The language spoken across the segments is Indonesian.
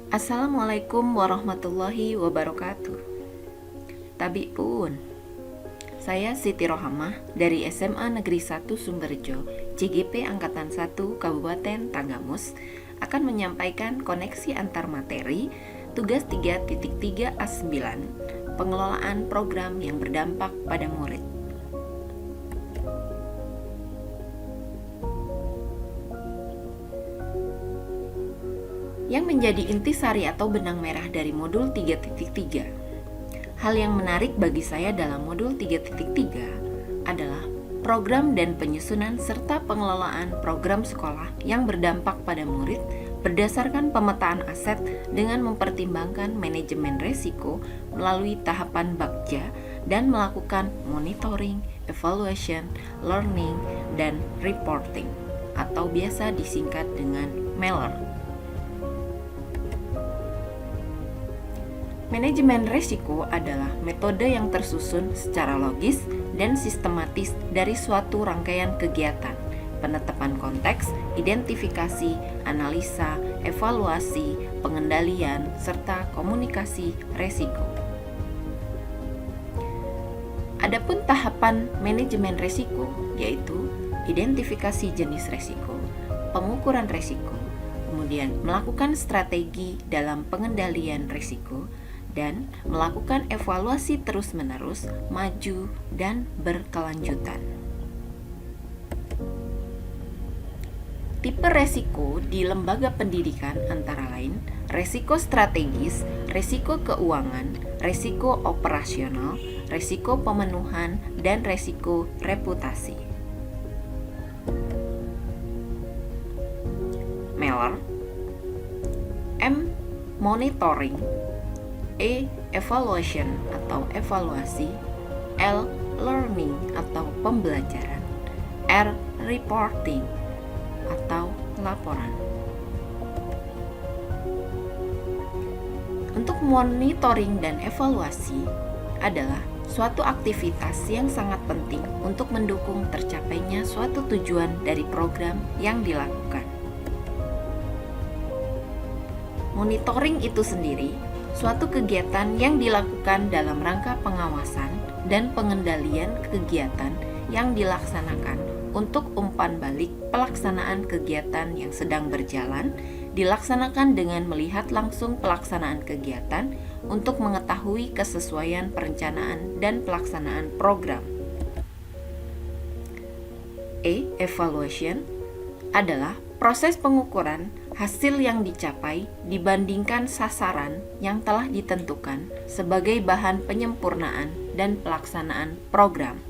Assalamualaikum warahmatullahi wabarakatuh. Tabi pun, saya Siti Rohamah dari SMA Negeri 1 Sumberjo, CGP Angkatan 1 Kabupaten Tanggamus akan menyampaikan koneksi antar materi tugas 3.3A9 pengelolaan program yang berdampak pada murid. Yang menjadi intisari atau benang merah dari modul 3.3. Hal yang menarik bagi saya dalam modul 3.3 adalah program dan penyusunan serta pengelolaan program sekolah yang berdampak pada murid berdasarkan pemetaan aset dengan mempertimbangkan manajemen risiko melalui tahapan Bagja dan melakukan monitoring, evaluation, learning, dan reporting atau biasa disingkat dengan MELR. Manajemen risiko adalah metode yang tersusun secara logis dan sistematis dari suatu rangkaian kegiatan, penetapan konteks, identifikasi, analisa, evaluasi, pengendalian, serta komunikasi risiko. Adapun tahapan manajemen risiko yaitu identifikasi jenis risiko, pengukuran risiko, kemudian melakukan strategi dalam pengendalian risiko, dan melakukan evaluasi terus-menerus, maju, dan berkelanjutan. Tipe resiko di lembaga pendidikan antara lain resiko strategis, resiko keuangan, resiko operasional, resiko pemenuhan, dan resiko reputasi. MELR, M. Monitoring, E. Evaluation atau evaluasi, L. Learning atau pembelajaran, R. Reporting atau laporan. Untuk monitoring dan evaluasi adalah suatu aktivitas yang sangat penting untuk mendukung tercapainya suatu tujuan dari program yang dilakukan. Monitoring itu sendiri suatu kegiatan yang dilakukan dalam rangka pengawasan dan pengendalian kegiatan yang dilaksanakan untuk umpan balik pelaksanaan kegiatan yang sedang berjalan, dilaksanakan dengan melihat langsung pelaksanaan kegiatan untuk mengetahui kesesuaian perencanaan dan pelaksanaan program. E. Evaluation adalah proses pengukuran hasil yang dicapai dibandingkan sasaran yang telah ditentukan sebagai bahan penyempurnaan dan pelaksanaan program.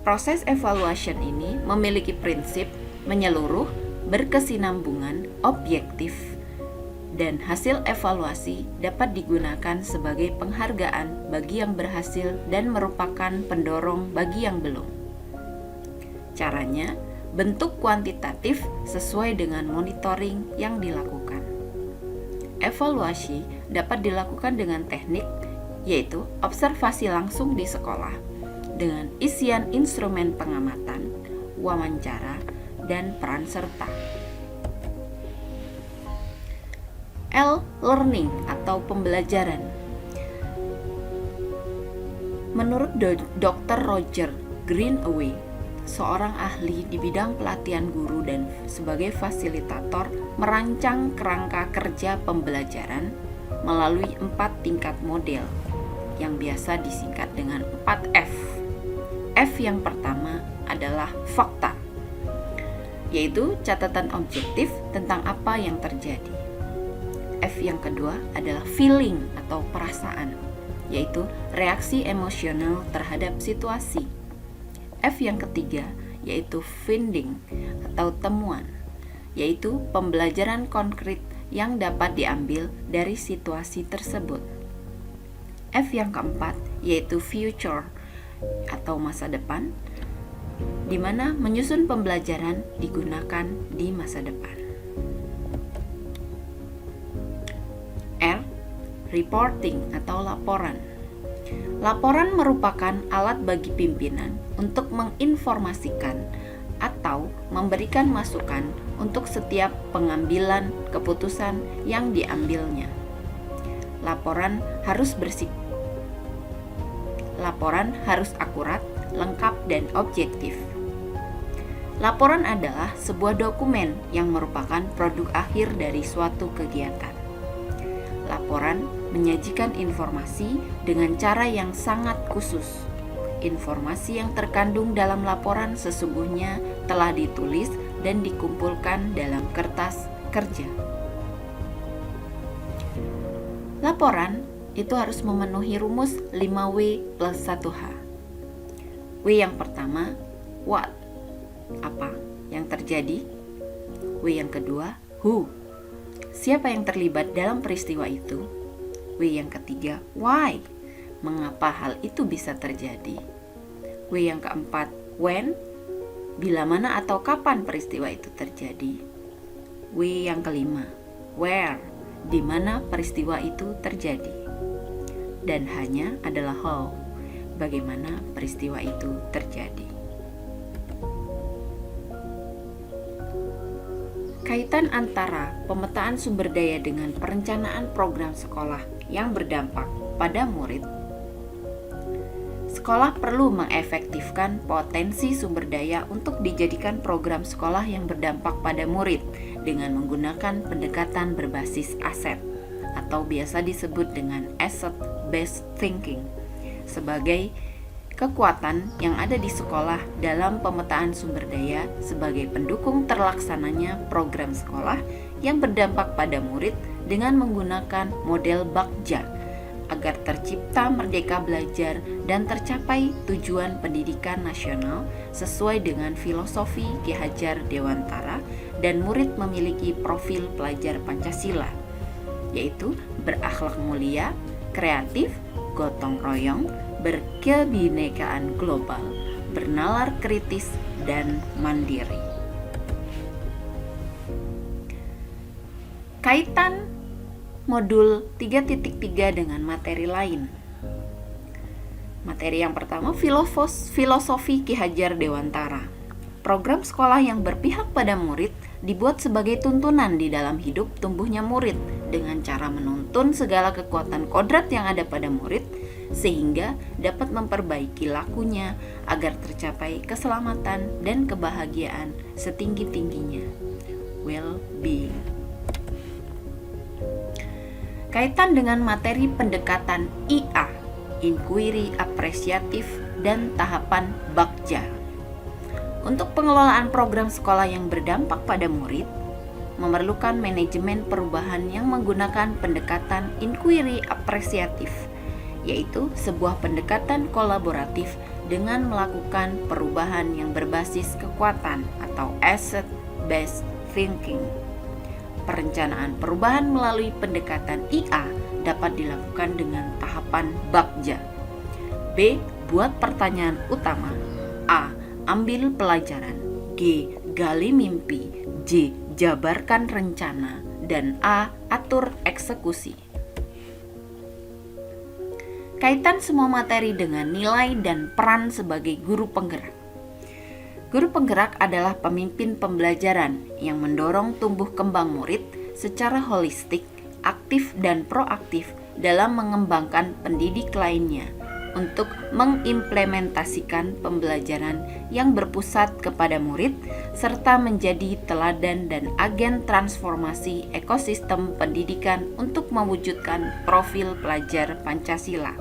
Proses evaluation ini memiliki prinsip menyeluruh, berkesinambungan, objektif, dan hasil evaluasi dapat digunakan sebagai penghargaan bagi yang berhasil dan merupakan pendorong bagi yang belum. Caranya, bentuk kuantitatif sesuai dengan monitoring yang dilakukan. Evaluasi dapat dilakukan dengan teknik yaitu observasi langsung di sekolah dengan isian instrumen pengamatan, wawancara, dan peran serta. L. Learning atau pembelajaran. Menurut Dr. Roger Greenaway, seorang ahli di bidang pelatihan guru dan sebagai fasilitator merancang kerangka kerja pembelajaran melalui 4 tingkat model yang biasa disingkat dengan 4F. F yang pertama adalah fakta, yaitu catatan objektif tentang apa yang terjadi. F yang kedua adalah feeling atau perasaan, yaitu reaksi emosional terhadap situasi. F yang ketiga yaitu finding atau temuan, yaitu pembelajaran konkret yang dapat diambil dari situasi tersebut. F yang keempat yaitu future atau masa depan, di mana menyusun pembelajaran digunakan di masa depan. R. Reporting atau laporan. Laporan merupakan alat bagi pimpinan untuk menginformasikan atau memberikan masukan untuk setiap pengambilan keputusan yang diambilnya. Laporan harus akurat, lengkap, dan objektif. Laporan adalah sebuah dokumen yang merupakan produk akhir dari suatu kegiatan. Laporan menyajikan informasi dengan cara yang sangat khusus. Informasi yang terkandung dalam laporan sesungguhnya telah ditulis dan dikumpulkan dalam kertas kerja. Laporan itu harus memenuhi rumus 5W plus 1H. W yang pertama, what? Apa yang terjadi? W yang kedua, who? Siapa yang terlibat dalam peristiwa itu? W yang ketiga, why? Mengapa hal itu bisa terjadi? W yang keempat, when? Bila mana atau kapan peristiwa itu terjadi? W yang kelima, where? Di mana peristiwa itu terjadi? Dan hanya adalah how? Bagaimana peristiwa itu terjadi? Kaitan antara pemetaan sumber daya dengan perencanaan program sekolah yang berdampak pada murid. Sekolah perlu mengefektifkan potensi sumber daya untuk dijadikan program sekolah yang berdampak pada murid dengan menggunakan pendekatan berbasis aset atau biasa disebut dengan asset-based thinking sebagai kekuatan yang ada di sekolah dalam pemetaan sumber daya sebagai pendukung terlaksananya program sekolah yang berdampak pada murid dengan menggunakan model Bagja agar tercipta merdeka belajar dan tercapai tujuan pendidikan nasional sesuai dengan filosofi Ki Hajar Dewantara dan murid memiliki profil pelajar Pancasila, yaitu berakhlak mulia, kreatif, gotong royong, berkebinekaan global, bernalar kritis, dan mandiri. Kaitan modul 3.3 dengan materi lain. Materi yang pertama, filosofi Ki Hajar Dewantara. Program sekolah yang berpihak pada murid dibuat sebagai tuntunan di dalam hidup tumbuhnya murid dengan cara menuntun segala kekuatan kodrat yang ada pada murid sehingga dapat memperbaiki lakunya agar tercapai keselamatan dan kebahagiaan setinggi-tingginya. Well-being. Kaitan dengan materi pendekatan IA, inquiry apresiatif, dan tahapan Bagja. Untuk pengelolaan program sekolah yang berdampak pada murid, memerlukan manajemen perubahan yang menggunakan pendekatan inquiry apresiatif, yaitu sebuah pendekatan kolaboratif dengan melakukan perubahan yang berbasis kekuatan atau asset-based thinking. Perencanaan perubahan melalui pendekatan IA dapat dilakukan dengan tahapan Bagja. B. Buat pertanyaan utama. A. Ambil pelajaran. G. Gali mimpi. J. Jabarkan rencana. Dan A. Atur eksekusi. Kaitan semua materi dengan nilai dan peran sebagai guru penggerak. Guru penggerak adalah pemimpin pembelajaran yang mendorong tumbuh kembang murid secara holistik, aktif dan proaktif dalam mengembangkan pendidik lainnya untuk mengimplementasikan pembelajaran yang berpusat kepada murid serta menjadi teladan dan agen transformasi ekosistem pendidikan untuk mewujudkan profil pelajar Pancasila.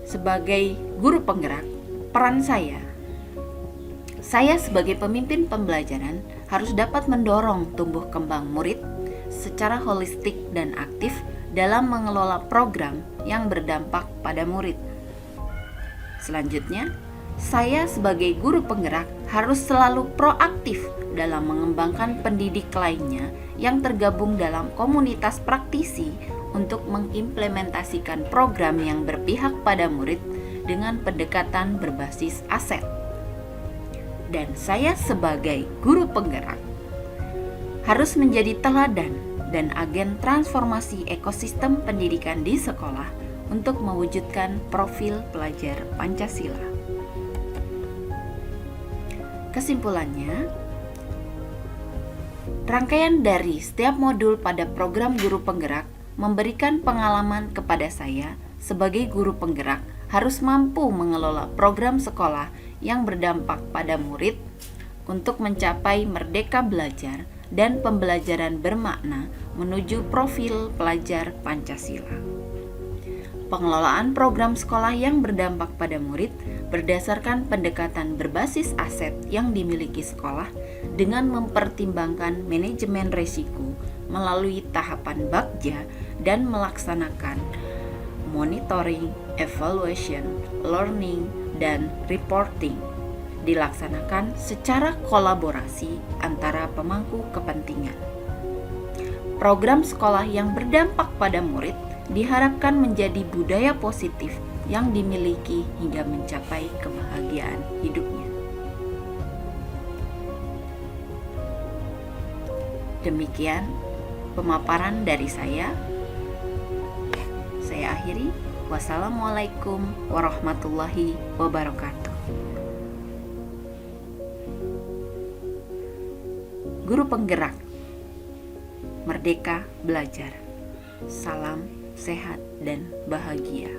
Sebagai guru penggerak, peran saya sebagai pemimpin pembelajaran harus dapat mendorong tumbuh kembang murid secara holistik dan aktif dalam mengelola program yang berdampak pada murid. Selanjutnya, saya sebagai guru penggerak harus selalu proaktif dalam mengembangkan pendidik lainnya yang tergabung dalam komunitas praktisi untuk mengimplementasikan program yang berpihak pada murid dengan pendekatan berbasis aset. Dan saya sebagai guru penggerak harus menjadi teladan dan agen transformasi ekosistem pendidikan di sekolah untuk mewujudkan profil pelajar Pancasila. Kesimpulannya, rangkaian dari setiap modul pada program guru penggerak memberikan pengalaman kepada saya sebagai guru penggerak harus mampu mengelola program sekolah yang berdampak pada murid untuk mencapai merdeka belajar dan pembelajaran bermakna menuju profil pelajar Pancasila. Pengelolaan program sekolah yang berdampak pada murid berdasarkan pendekatan berbasis aset yang dimiliki sekolah dengan mempertimbangkan manajemen risiko melalui tahapan Bagja dan melaksanakan monitoring, evaluation, learning, dan reporting dilaksanakan secara kolaborasi antara pemangku kepentingan. Program sekolah yang berdampak pada murid diharapkan menjadi budaya positif yang dimiliki hingga mencapai kebahagiaan hidupnya. Demikian pemaparan dari saya. Saya akhiri. Wassalamualaikum warahmatullahi wabarakatuh. Guru penggerak, merdeka belajar. Salam sehat dan bahagia.